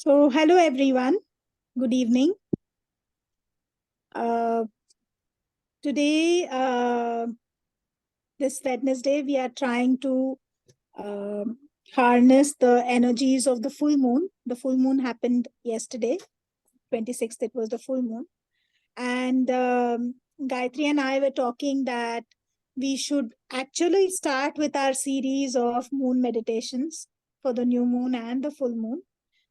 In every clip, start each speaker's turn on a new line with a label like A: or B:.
A: So, hello everyone. Good evening. Uh, Today, this Wednesday, we are trying to um harness the energies of the full moon. The full moon happened yesterday, 26th, it was the full moon. And Gayatri and I were talking that we should actually start with our series of moon meditations for the new moon and the full moon,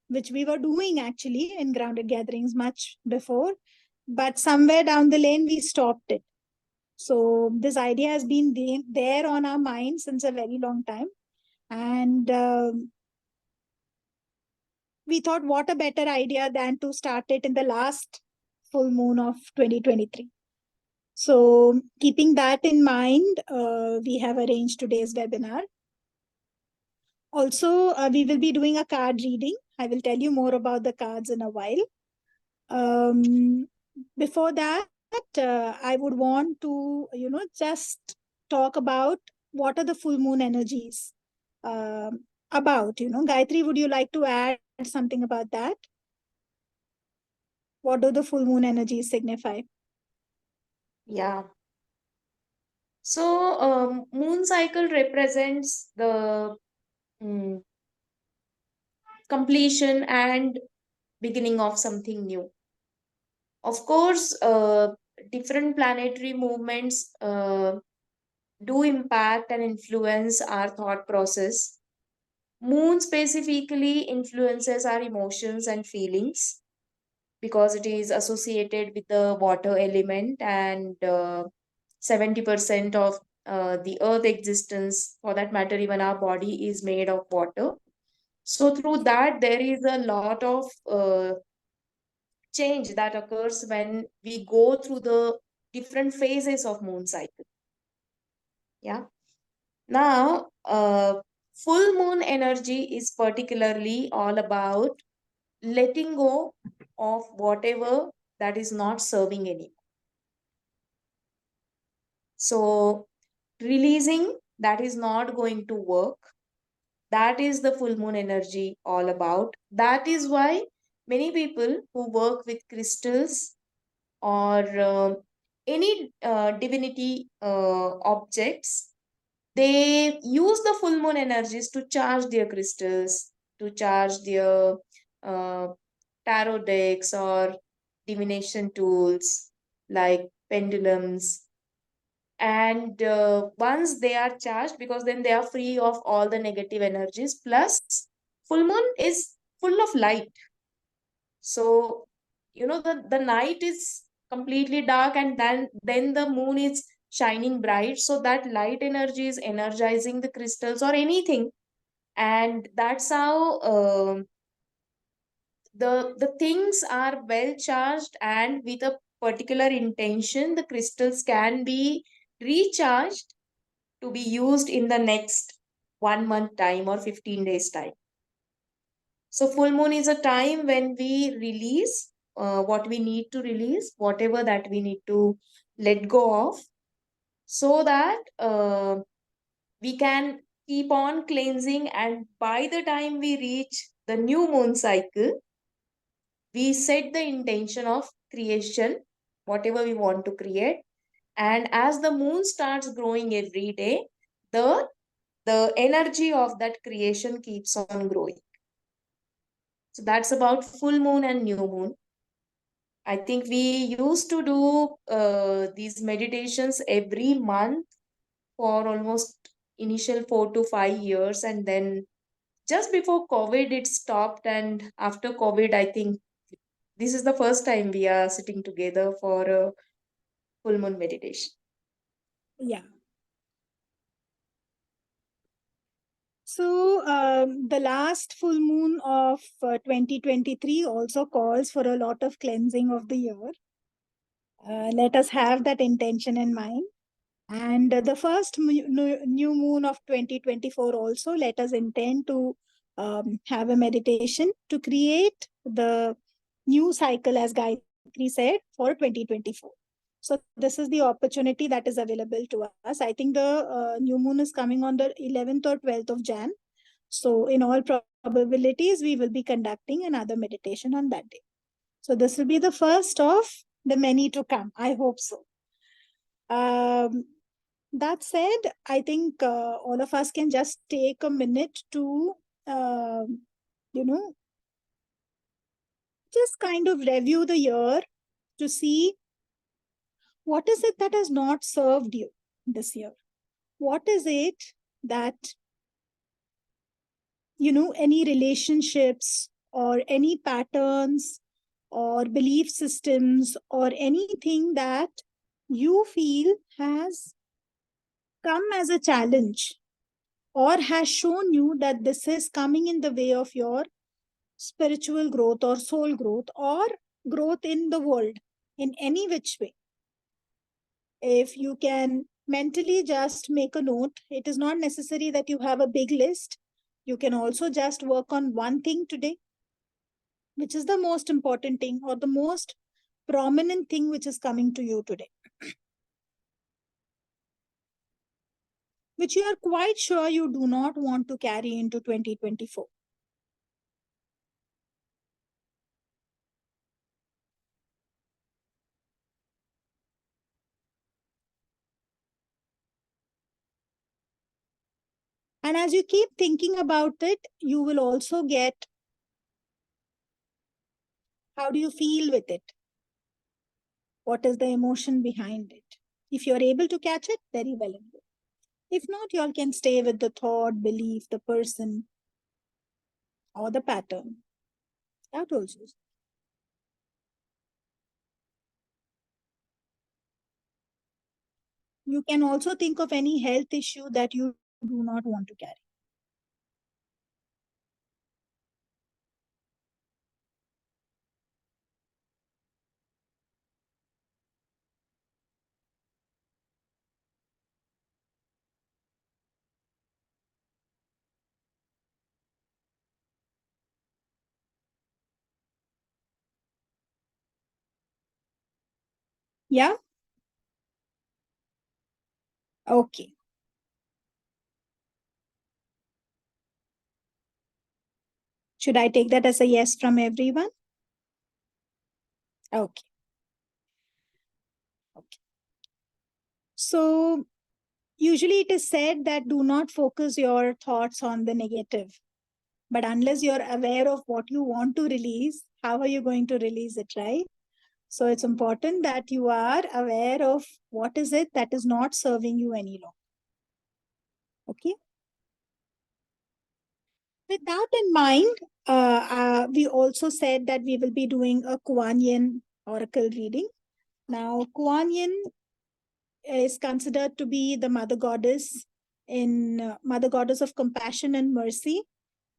A: which we were doing actually in grounded gatherings much before, but somewhere down the lane we stopped it. So this idea has been there on our mind since a very long time, and we thought, what a better idea than to start it in the last full moon of 2023. So keeping that in mind, we have arranged today's webinar. Also, we will be doing a card reading. I will tell you more about the cards in a while. Before that, I would want to, just talk about what are the full moon energies about. Gayatri, would you like to add something about that? What do the full moon energies signify?
B: Yeah. So, moon cycle represents the mm, completion and beginning of something new. Of course, different planetary movements do impact and influence our thought process. Moon specifically influences our emotions and feelings because it is associated with the water element, and 70% of the earth existence, for that matter even our body, is made of water. So through that there is a lot of change that occurs when we go through the different phases of moon cycle. Yeah. Now, full moon energy is particularly all about letting go of whatever that is not serving anymore. So, releasing that is not going to work. That is the full moon energy all about. That is why many people who work with crystals or any divinity objects, they use the full moon energies to charge their crystals, to charge their uh, tarot decks or divination tools like pendulums. And once they are charged, because then they are free of all the negative energies, plus full moon is full of light. So the night is completely dark, and then the moon is shining bright, so that light energy is energizing the crystals or anything. And that's how the things are well charged, and with a particular intention the crystals can be recharged to be used in the next 1 month time or 15 days time. So full moon is a time when we release what we need to release, whatever that we need to let go of, so that we can keep on cleansing. And by the time we reach the new moon cycle, we set the intention of creation, whatever we want to create. And as the moon starts growing every day, the energy of that creation keeps on growing. So that's about full moon and new moon. I think we used to do these meditations every month for almost initial 4 to 5 years, and then just before COVID it stopped, and after COVID I think this is the first time we are sitting together for a full moon meditation.
A: Yeah. So the last full moon of 2023 also calls for a lot of cleansing of the year. Let us have that intention in mind. And the first new moon of 2024 also, let us intend to have a meditation to create the new cycle, as Gayatri said, for 2024. So this is the opportunity that is available to us. I think the new moon is coming on the 11th or 12th of Jan. So in all probabilities we will be conducting another meditation on that day. So this will be the first of the many to come. I hope so. That said, I think all of us can just take a minute to, you know, just kind of review the year to see what is it that has not served you this year. What is it that, any relationships or any patterns or belief systems or anything that you feel has come as a challenge or has shown you that this is coming in the way of your spiritual growth or soul growth or growth in the world in any which way. If you can mentally just make a note, it is not necessary that you have a big list. You can also just work on one thing today, which is the most important thing or the most prominent thing which is coming to you today, which you are quite sure you do not want to carry into 2024. And as you keep thinking about it, you will also get how do you feel with it? What is the emotion behind it? If you're able to catch it, very well and good. If not, you all can stay with the thought, belief, the person, or the pattern. That also. You can also think of any health issue that you do not want to carry. Yeah? Okay. Should I take that as a yes from everyone? Okay. Okay. So, usually it is said that do not focus your thoughts on the negative. But unless you're aware of what you want to release, how are you going to release it, right? So it's important that you are aware of what is it that is not serving you any longer. Okay. With that in mind, we also said that we will be doing a Kuan Yin Oracle reading. Now, Kuan Yin is considered to be the mother goddess of compassion and mercy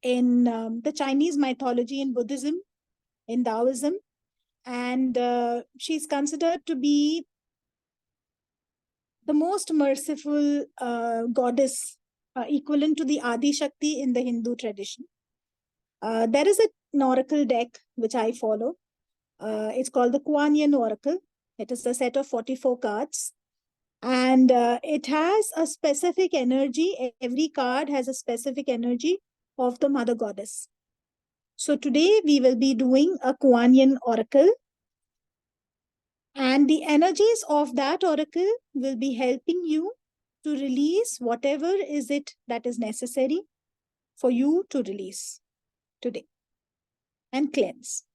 A: in the Chinese mythology, in Buddhism, in Taoism, and she's considered to be the most merciful goddess, equivalent to the Adi Shakti in the Hindu tradition. There is an oracle deck which I follow. It's called the Kuan Yin Oracle. It is a set of 44 cards. And it has a specific energy. Every card has a specific energy of the mother goddess. So today we will be doing a Kuan Yin Oracle. And the energies of that oracle will be helping you to release whatever is it that is necessary for you to release today and cleanse.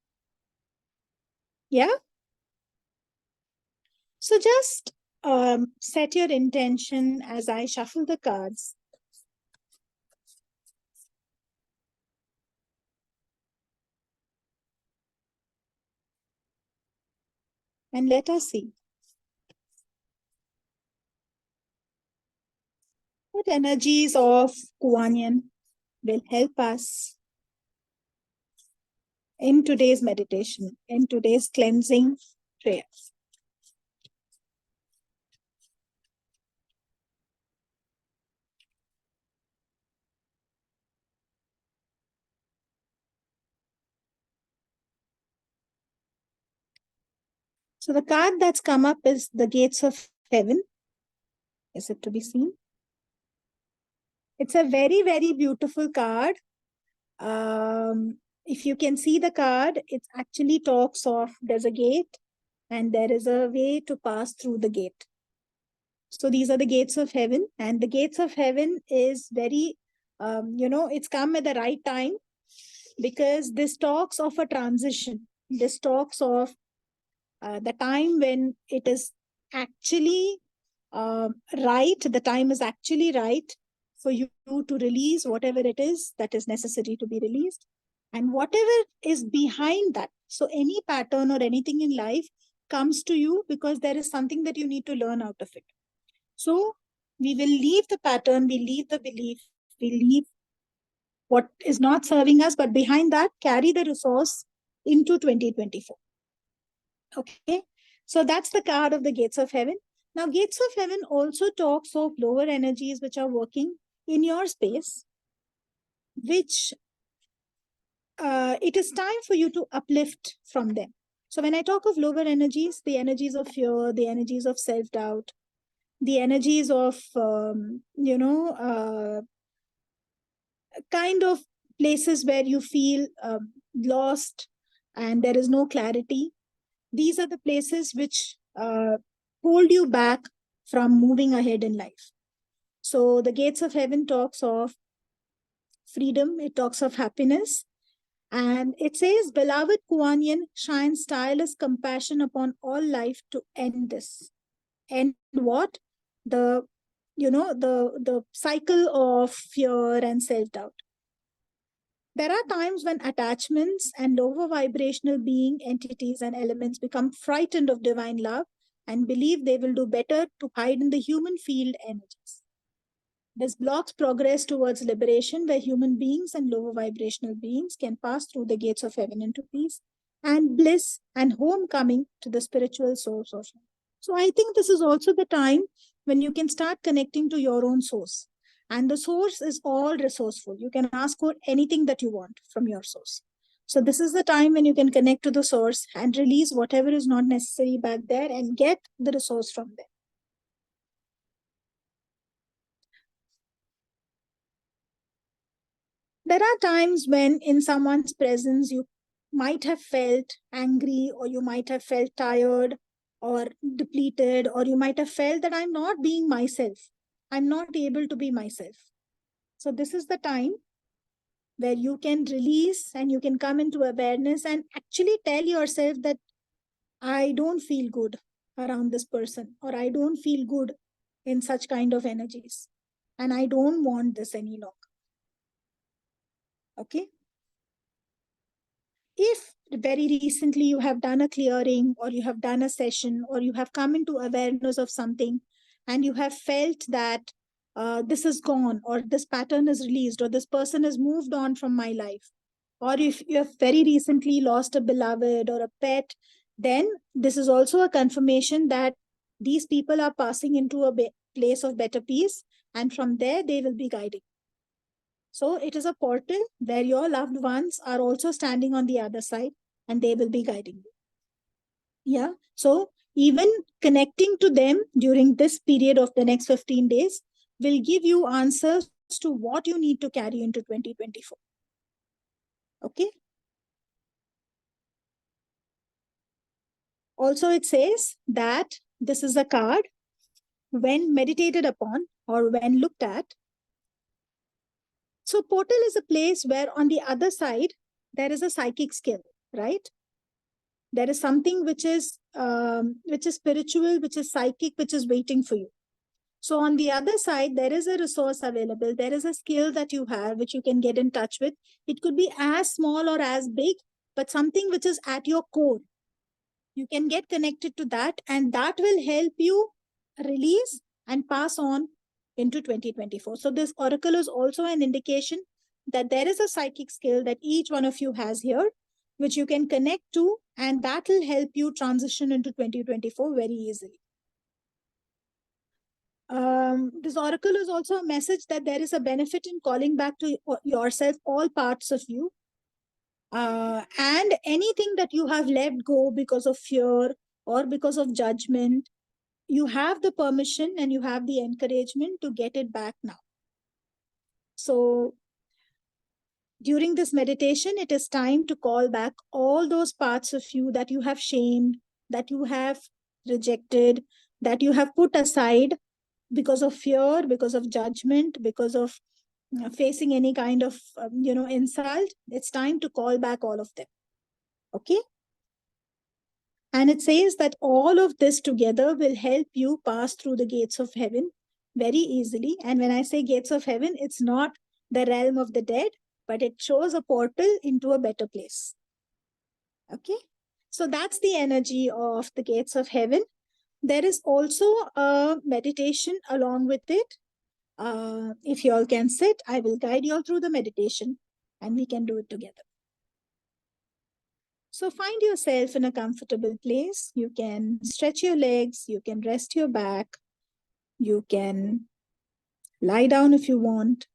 A: Yeah? So just set your intention as I shuffle the cards. And let us see what energies of Kuan Yin will help us in today's meditation, in today's cleansing prayer. So the card that's come up is the Gates of Heaven. Is it to be seen? It's a very, very beautiful card. If you can see the card, it actually talks of there's a gate and there is a way to pass through the gate. So these are the gates of heaven, and the gates of heaven is very, it's come at the right time, because this talks of a transition. This talks of the time when it is actually right, the time is actually right for you to release whatever it is that is necessary to be released, and whatever is behind that. So any pattern or anything in life comes to you because there is something that you need to learn out of it. So we will leave the pattern, we leave the belief, we leave what is not serving us, but behind that, carry the resource into 2024. Okay, so that's the card of the gates of heaven. Now, gates of heaven also talks of lower energies which are working in your space, which it is time for you to uplift from them. So when I talk of lower energies, the energies of fear, the energies of self-doubt, the energies of, kind of places where you feel lost and there is no clarity. These are the places which hold you back from moving ahead in life. So the gates of heaven talks of freedom, it talks of happiness, and it says, beloved Kuan Yin shines tireless compassion upon all life to end this. And what? The cycle of fear and self-doubt. There are times when attachments and lower vibrational being entities and elements become frightened of divine love and believe they will do better to hide in the human field energies. This blocks progress towards liberation, where human beings and lower vibrational beings can pass through the gates of heaven into peace and bliss and homecoming to the spiritual source of life. So I think this is also the time when you can start connecting to your own source. And the source is all resourceful. You can ask for anything that you want from your source. So this is the time when you can connect to the source and release whatever is not necessary back there and get the resource from there. There are times when in someone's presence you might have felt angry, or you might have felt tired or depleted, or you might have felt that I'm not being myself. I'm not able to be myself. So this is the time where you can release and you can come into awareness and actually tell yourself that I don't feel good around this person, or I don't feel good in such kind of energies, and I don't want this any longer. Okay. If very recently you have done a clearing, or you have done a session, or you have come into awareness of something and you have felt that this is gone, or this pattern is released, or this person has moved on from my life, or if you have very recently lost a beloved or a pet, then this is also a confirmation that these people are passing into a place of better peace, and from there they will be guiding. So it is a portal where your loved ones are also standing on the other side and they will be guiding you. Yeah. So even connecting to them during this period of the next 15 days will give you answers to what you need to carry into 2024. Okay. Also, it says that this is a card when meditated upon or when looked at. So portal is a place where on the other side, there is a psychic skill, right? There is something which is spiritual, which is psychic, which is waiting for you. So on the other side, there is a resource available. There is a skill that you have, which you can get in touch with. It could be as small or as big, but something which is at your core. You can get connected to that, and that will help you release and pass on into 2024. So this oracle is also an indication that there is a psychic skill that each one of you has here, which you can connect to, and that will help you transition into 2024 very easily. This oracle is also a message that there is a benefit in calling back to yourself all parts of you, and anything that you have let go because of fear or because of judgment, you have the permission and you have the encouragement to get it back now. So During this meditation, it is time to call back all those parts of you that you have shamed, that you have rejected, that you have put aside because of fear, because of judgment, because of facing any kind of insult. It's time to call back all of them. Okay. And it says that all of this together will help you pass through the gates of heaven very easily. And when I say gates of heaven, it's not the realm of the dead, but it shows a portal into a better place. Okay. So that's the energy of the gates of heaven. There is also a meditation along with it. If you all can sit, I will guide you all through the meditation and we can do it together. So find yourself in a comfortable place. You can stretch your legs, you can rest your back, you can lie down if you want.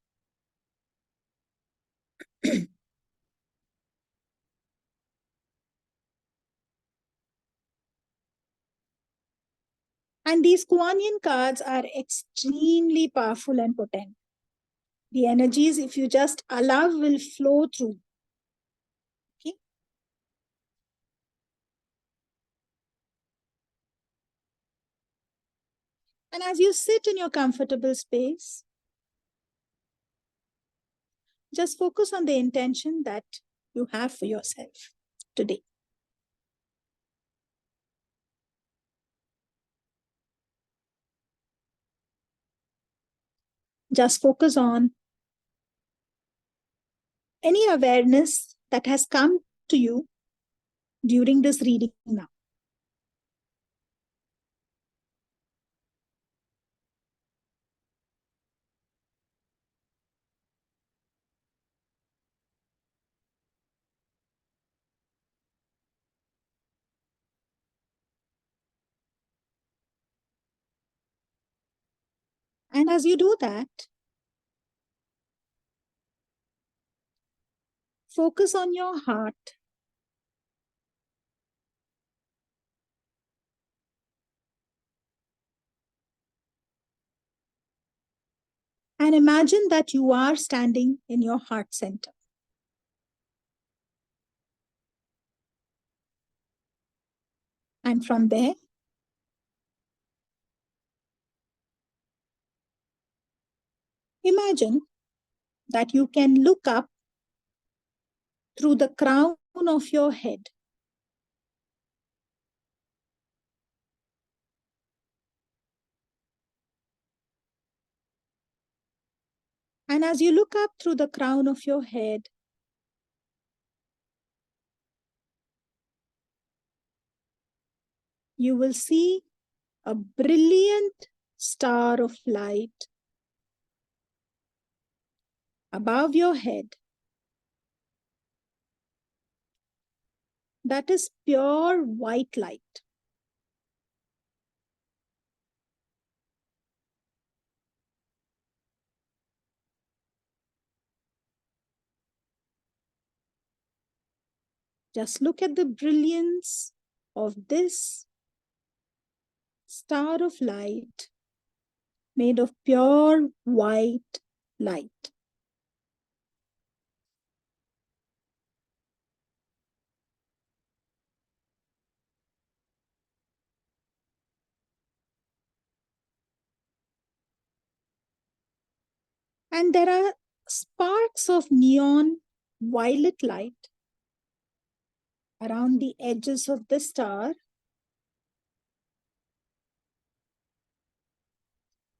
A: And these Kuan Yin cards are extremely powerful and potent. The energies, if you just allow, will flow through. Okay. And as you sit in your comfortable space, just focus on the intention that you have for yourself today. Just focus on any awareness that has come to you during this reading now. And as you do that, focus on your heart. And imagine that you are standing in your heart center. And from there, imagine that you can look up through the crown of your head. And as you look up through the crown of your head, you will see a brilliant star of light above your head that is pure white light. Just look at the brilliance of this star of light made of pure white light. And there are sparks of neon violet light around the edges of the star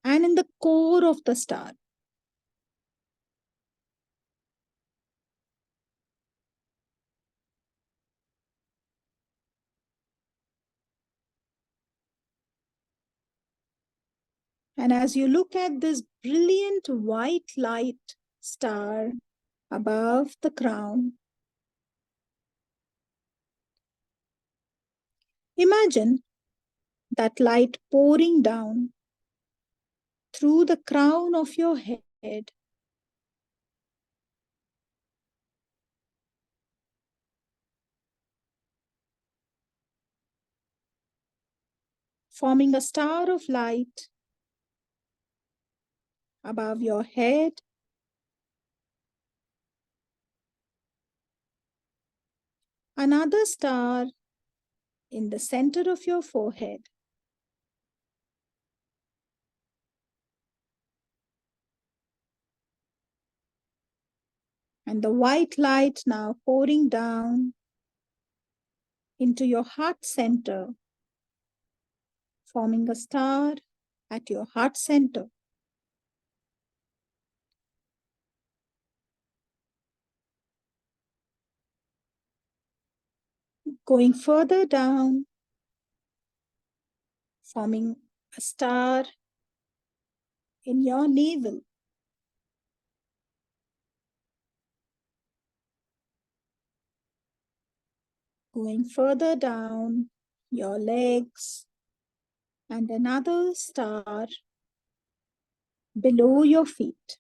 A: and in the core of the star. And as you look at this brilliant white light star above the crown, imagine that light pouring down through the crown of your head, forming a star of light above your head, another star in the center of your forehead. And the white light now pouring down into your heart center, forming a star at your heart center. Going further down, forming a star in your navel. Going further down your legs, and another star below your feet.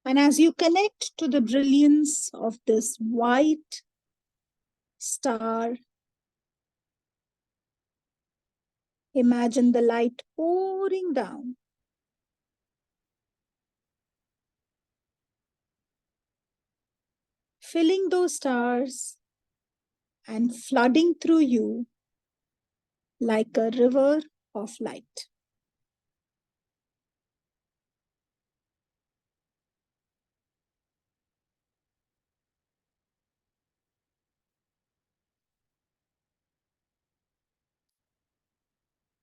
A: And as you connect to the brilliance of this white star, imagine the light pouring down, filling those stars and flooding through you like a river of light.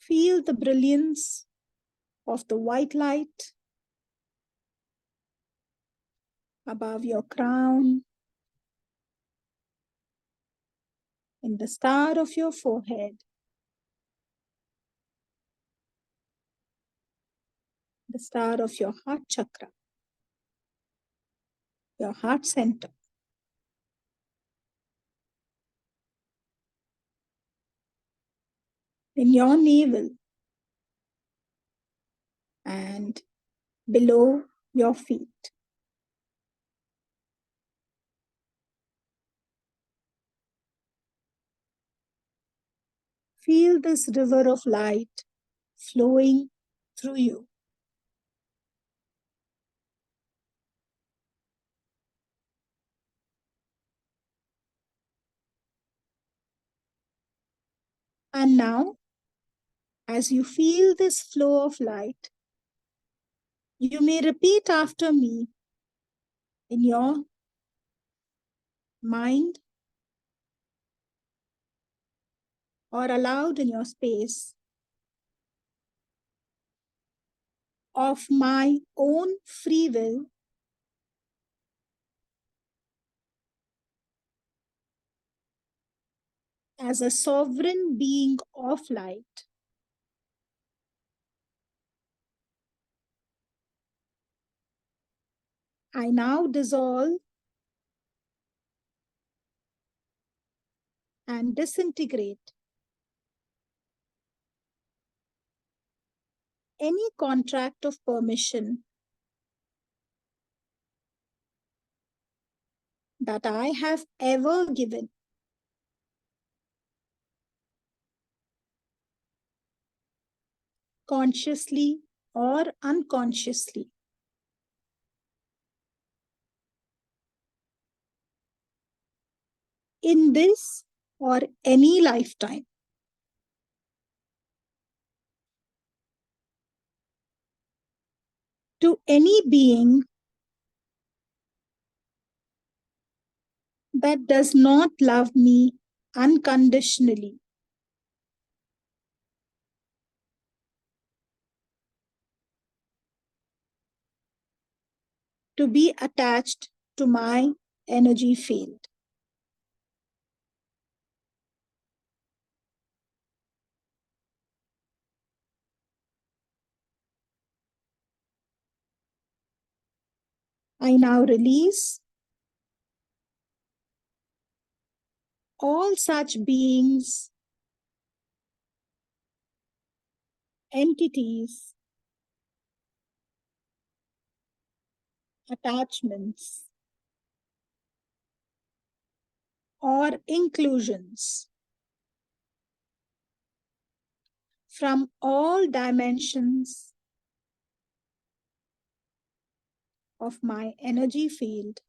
A: Feel the brilliance of the white light above your crown, in the star of your forehead, the star of your heart chakra, your heart center. In your navel and below your feet. Feel this river of light flowing through you. And now, as you feel this flow of light, you may repeat after me in your mind or aloud in your space. Of my own free will, as a sovereign being of light, I now dissolve and disintegrate any contract of permission that I have ever given, consciously or unconsciously, in this or any lifetime, to any being that does not love me unconditionally, to be attached to my energy field. I now release all such beings, entities, attachments, or inclusions from all dimensions of my energy field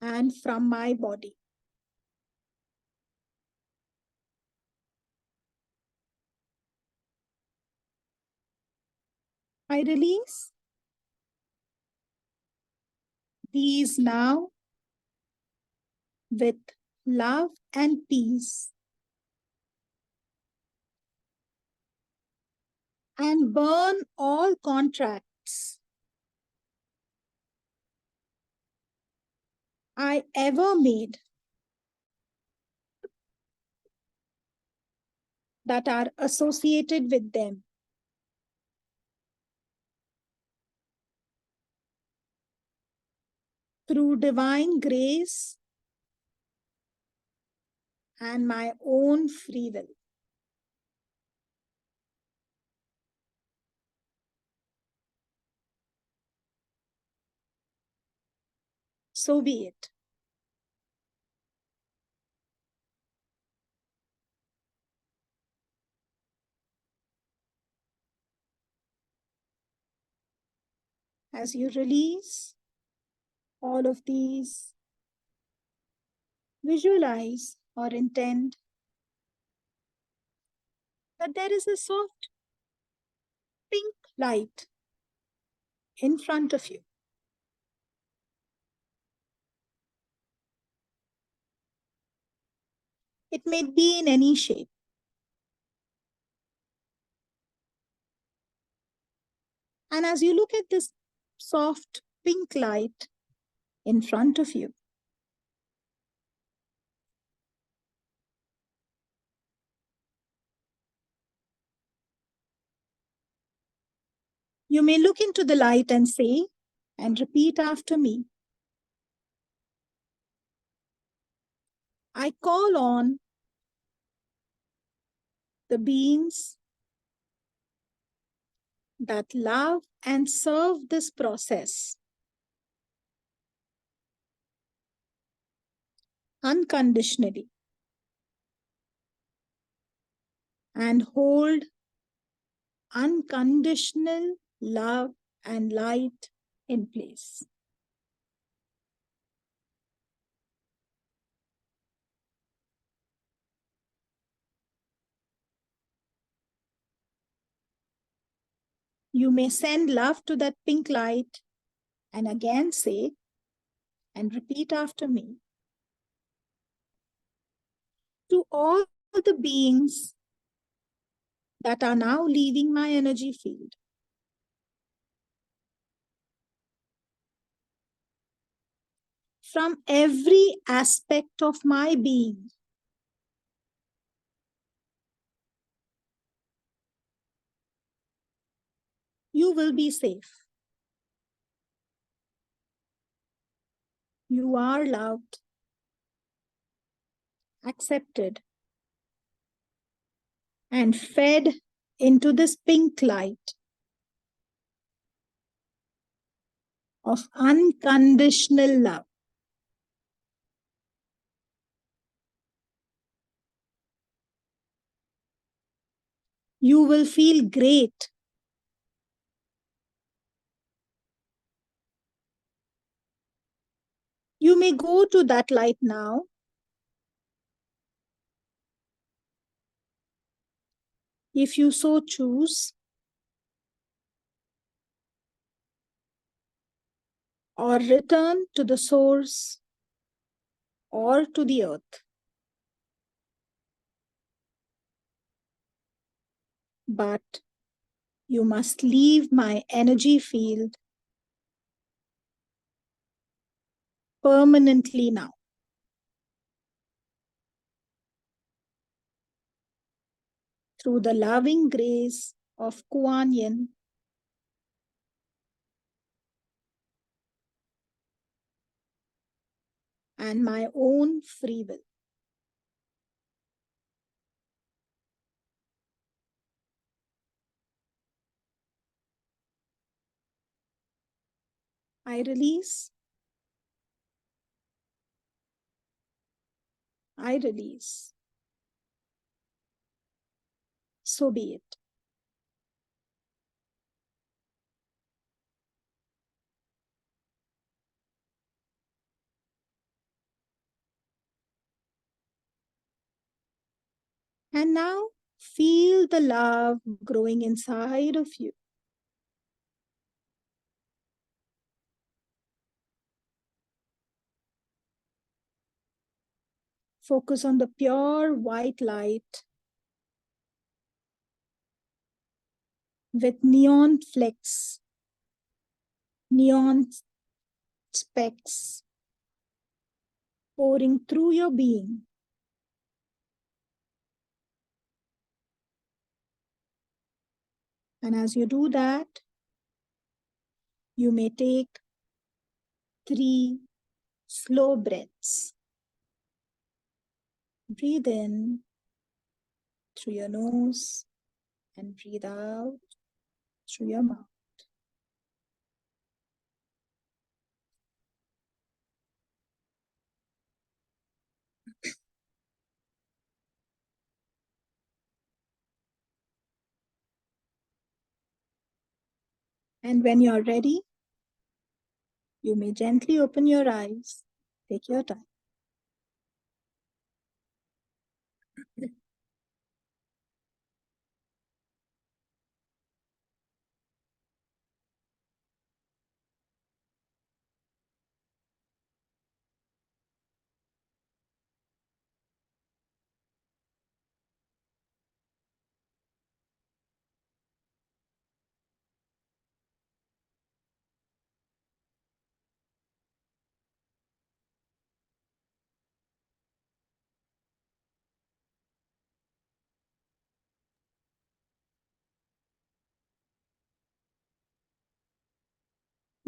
A: and from my body. I release these now with love and peace, and burn all contracts I ever made that are associated with them. Through divine grace and my own free will. So be it. As you release all of these, visualize or intend that there is a soft pink light in front of you. It may be in any shape. And as you look at this soft pink light in front of you, you may look into the light and say, and repeat after me, I call on the beings that love and serve this process unconditionally and hold unconditional love and light in place. You may send love to that pink light and again say and repeat after me, to all the beings that are now leaving my energy field, from every aspect of my being, you will be safe. You are loved, accepted, and fed into this pink light of unconditional love. You will feel great. You may go to that light now if you so choose, or return to the source or to the earth. But you must leave my energy field permanently now. Through the loving grace of Kuan Yin, and my own free will. I release. I release. so be it. And now feel the love growing inside of you. Focus on the pure white light with neon flecks, neon specks pouring through your being. And as you do that, you may take 3 slow breaths. Breathe in through your nose and breathe out through your mouth. And when you're ready, you may gently open your eyes. Take your time.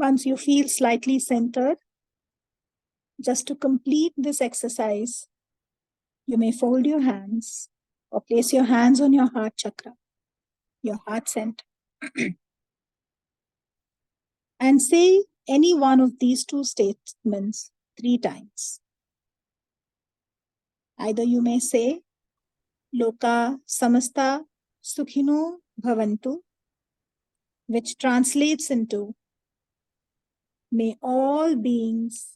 A: Once you feel slightly centered, just to complete this exercise, you may fold your hands or place your hands on your heart chakra, your heart center, and say any one of these 2 statements 3 times. Either you may say, Loka samasta sukhino bhavantu, which translates into, may all beings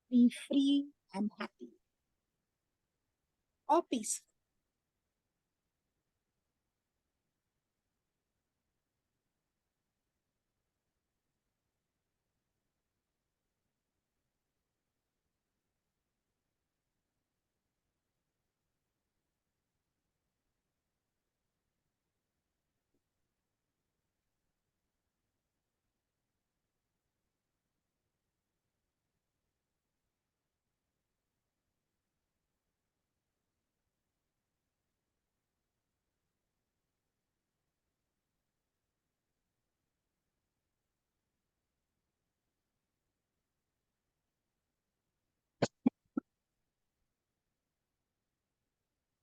A: be free and happy or peaceful.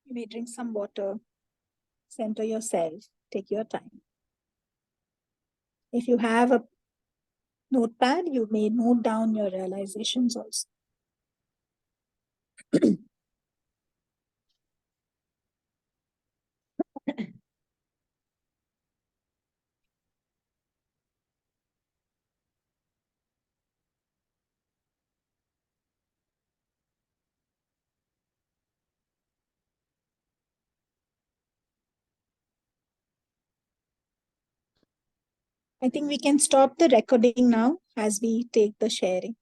A: You may drink some water, center yourself, take your time. If you have a notepad, you may note down your realizations also. I think we can stop the recording now as we take the sharing.